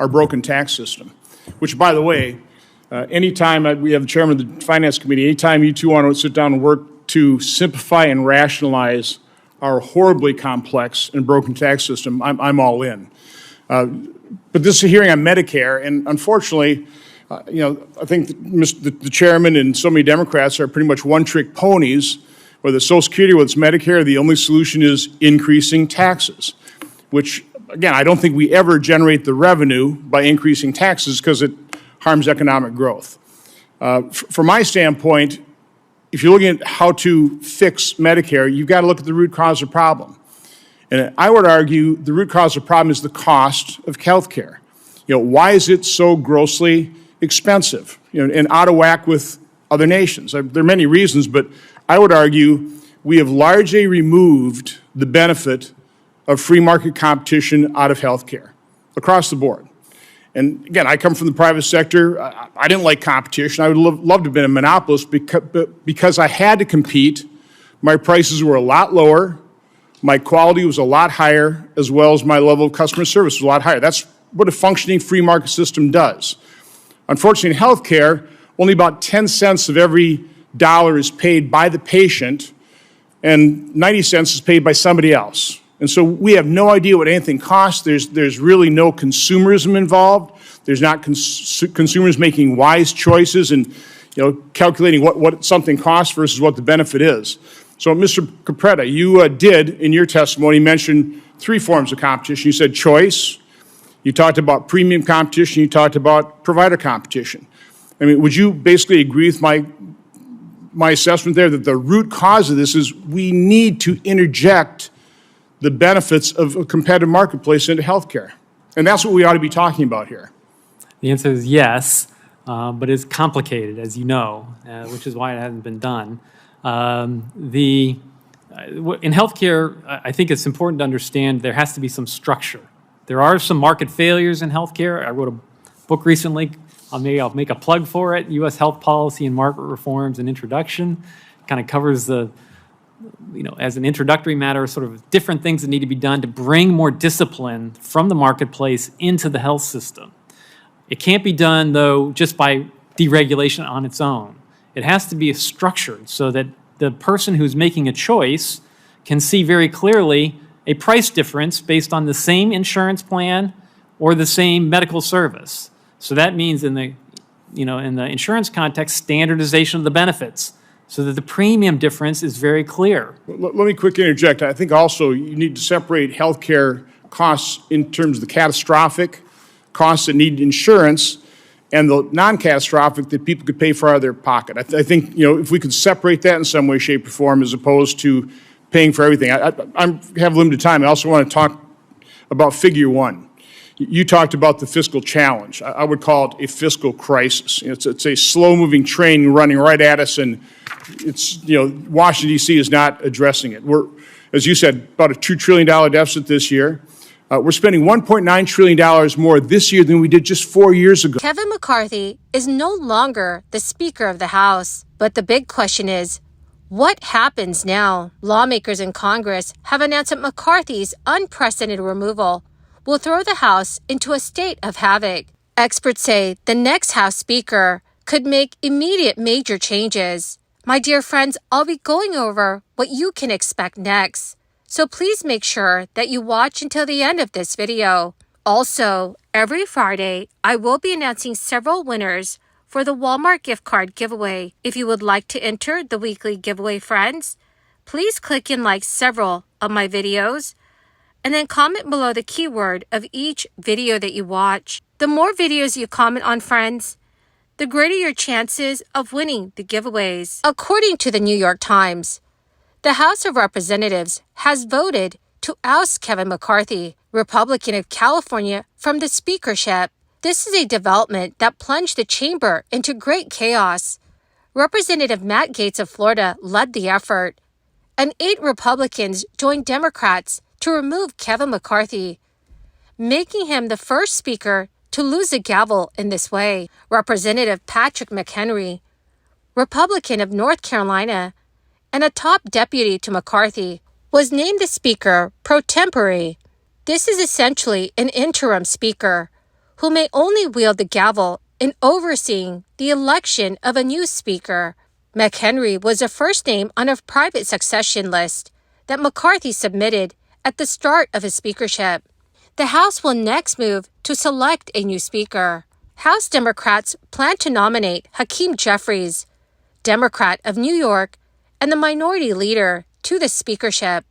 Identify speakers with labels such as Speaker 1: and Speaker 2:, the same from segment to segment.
Speaker 1: our broken tax system, which, by the way, anytime we have the chairman of the Finance Committee, anytime you two want to sit down and work to simplify and rationalize our horribly complex and broken tax system, I'm all in. But this is a hearing on Medicare, and unfortunately, I think the chairman and so many Democrats are pretty much one-trick ponies. Whether it's Social Security, whether it's Medicare, the only solution is increasing taxes, which, again, I don't think we ever generate the revenue by increasing taxes because it harms economic growth. From my standpoint, if you're looking at how to fix Medicare, you've got to look at the root cause of the problem. And I would argue the root cause of the problem is the cost of health care. Why is it so grossly expensive, and out of whack with other nations? There are many reasons, but I would argue we have largely removed the benefit of free market competition out of health care across the board. And again, I come from the private sector. I didn't like competition. I would love to have been a monopolist because I had to compete. My prices were a lot lower. My quality was a lot higher, as well as my level of customer service was a lot higher. That's what a functioning free market system does. Unfortunately, in health care, only about 10 cents of every dollar is paid by the patient, and 90 cents is paid by somebody else. And so we have no idea what anything costs. There's really no consumerism involved. There's not consumers making wise choices and calculating what something costs versus what the benefit is. So, Mr. Capretta, you did, in your testimony, mention three forms of competition. You said choice, you talked about premium competition, you talked about provider competition. I mean, would you basically agree with my assessment there that the root cause of this is we need to interject the benefits of a competitive marketplace into healthcare? And that's what we ought to be talking about here.
Speaker 2: The answer is yes, but it's complicated, as you know, which is why it hasn't been done. In healthcare, I think it's important to understand there has to be some structure. There are some market failures in healthcare. I wrote a book recently. I'll make a plug for it. U.S. Health Policy and Market Reforms and Introduction. Kind of covers as an introductory matter, sort of different things that need to be done to bring more discipline from the marketplace into the health system. It can't be done, though, just by deregulation on its own. It has to be structured so that the person who's making a choice can see very clearly a price difference based on the same insurance plan or the same medical service. So that means in the insurance context, standardization of the benefits so that the premium difference is very clear.
Speaker 1: Let me quickly interject. I think also you need to separate healthcare costs in terms of the catastrophic costs that need insurance and the non-catastrophic that people could pay for out of their pocket. I think, if we could separate that in some way, shape, or form, as opposed to paying for everything. I have limited time. I also want to talk about figure one. You talked about the fiscal challenge. I would call it a fiscal crisis. It's a slow-moving train running right at us, and Washington, D.C. is not addressing it. We're, as you said, about a $2 trillion deficit this year. We're spending $1.9 trillion more this year than we did just 4 years ago.
Speaker 3: Kevin McCarthy is no longer the Speaker of the House, but the big question is, what happens now? Lawmakers in Congress have announced that McCarthy's unprecedented removal will throw the House into a state of havoc. Experts say the next House Speaker could make immediate major changes. My dear friends, I'll be going over what you can expect next. So please make sure that you watch until the end of this video. Also, every Friday, I will be announcing several winners for the Walmart gift card giveaway. If you would like to enter the weekly giveaway, friends, please click and like several of my videos and then comment below the keyword of each video that you watch. The more videos you comment on, friends, the greater your chances of winning the giveaways. According to the New York Times, the House of Representatives has voted to oust Kevin McCarthy, Republican of California, from the speakership. This is a development that plunged the chamber into great chaos. Representative Matt Gaetz of Florida led the effort, and 8 Republicans joined Democrats to remove Kevin McCarthy, making him the first speaker to lose a gavel in this way. Representative Patrick McHenry, Republican of North Carolina, and a top deputy to McCarthy, was named the Speaker pro tempore. This is essentially an interim speaker who may only wield the gavel in overseeing the election of a new speaker. McHenry was the first name on a private succession list that McCarthy submitted at the start of his speakership. The House will next move to select a new speaker. House Democrats plan to nominate Hakeem Jeffries, Democrat of New York and the minority leader, to the speakership.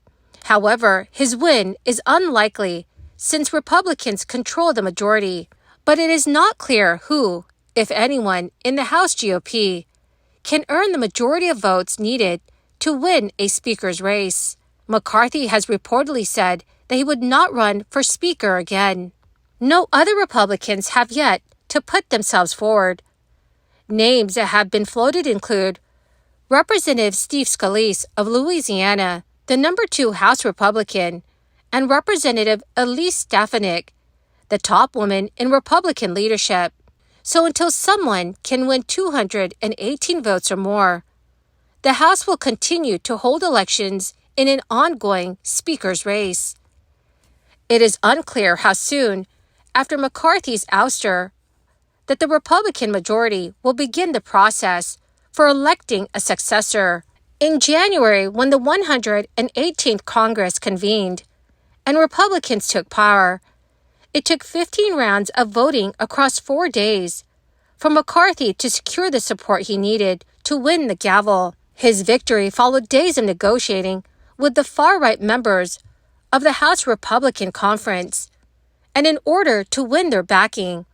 Speaker 3: However, his win is unlikely since Republicans control the majority, but it is not clear who, if anyone, in the House GOP can earn the majority of votes needed to win a speaker's race. McCarthy has reportedly said that he would not run for speaker again. No other Republicans have yet to put themselves forward. Names that have been floated include Representative Steve Scalise of Louisiana, the number 2 House Republican, and Representative Elise Stefanik, the top woman in Republican leadership. So until someone can win 218 votes or more, the House will continue to hold elections in an ongoing speaker's race. It is unclear how soon, after McCarthy's ouster, that the Republican majority will begin the process for electing a successor. In January, when the 118th Congress convened and Republicans took power, it took 15 rounds of voting across 4 days for McCarthy to secure the support he needed to win the gavel. His victory followed days of negotiating with the far-right members of the House Republican Conference, and in order to win their backing,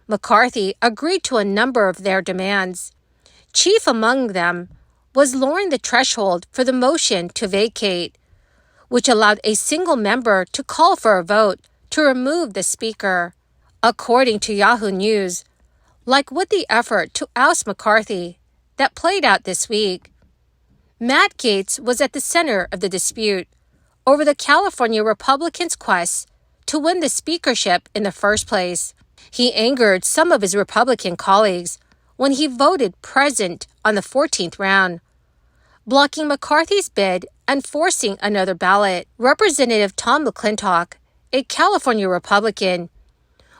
Speaker 3: McCarthy agreed to a number of their demands. Chief among them was lowering the threshold for the motion to vacate, which allowed a single member to call for a vote to remove the speaker. According to Yahoo News, like with the effort to oust McCarthy that played out this week, Matt Gaetz was at the center of the dispute over the California Republicans' quest to win the speakership in the first place. He angered some of his Republican colleagues when he voted present on the 14th round, blocking McCarthy's bid and forcing another ballot. Representative Tom McClintock, a California Republican,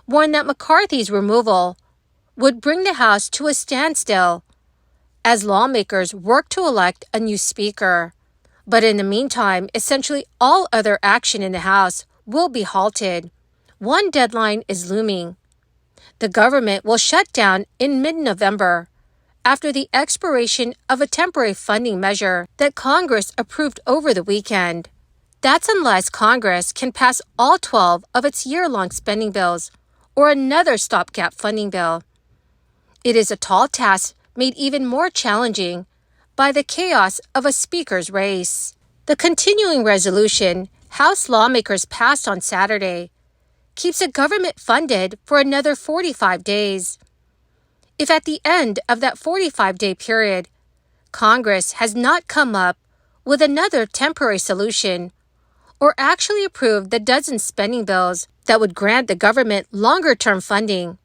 Speaker 3: warned that McCarthy's removal would bring the House to a standstill as lawmakers work to elect a new speaker. But in the meantime, essentially all other action in the House will be halted. One deadline is looming. The government will shut down in mid-November after the expiration of a temporary funding measure that Congress approved over the weekend. That's unless Congress can pass all 12 of its year-long spending bills or another stopgap funding bill. It is a tall task made even more challenging by the chaos of a speaker's race. The continuing resolution House lawmakers passed on Saturday keeps the government funded for another 45 days. If at the end of that 45-day period, Congress has not come up with another temporary solution or actually approved the dozen spending bills that would grant the government longer-term funding,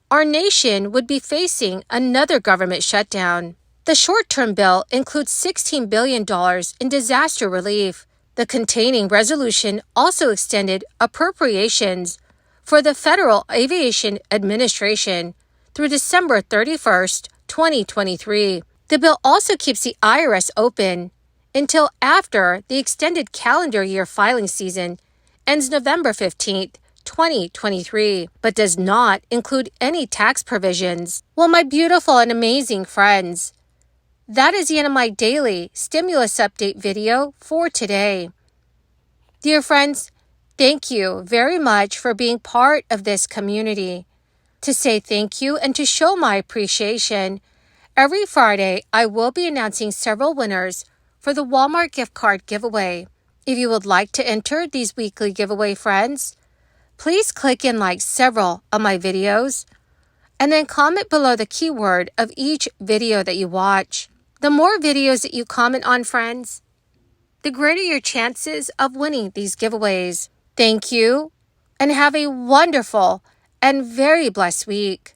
Speaker 3: our nation would be facing another government shutdown. The short-term bill includes $16 billion in disaster relief. The containing resolution also extended appropriations for the Federal Aviation Administration through December 31st, 2023. The bill also keeps the IRS open until after the extended calendar year filing season ends November 15th, 2023, but does not include any tax provisions. Well, my beautiful and amazing friends, that is the end of my daily stimulus update video for today. Dear friends, thank you very much for being part of this community. To say thank you and to show my appreciation, every Friday I will be announcing several winners for the Walmart gift card giveaway. If you would like to enter these weekly giveaway, friends, please click and like several of my videos and then comment below the keyword of each video that you watch. The more videos that you comment on, friends, the greater your chances of winning these giveaways. Thank you, and have a wonderful and very blessed week.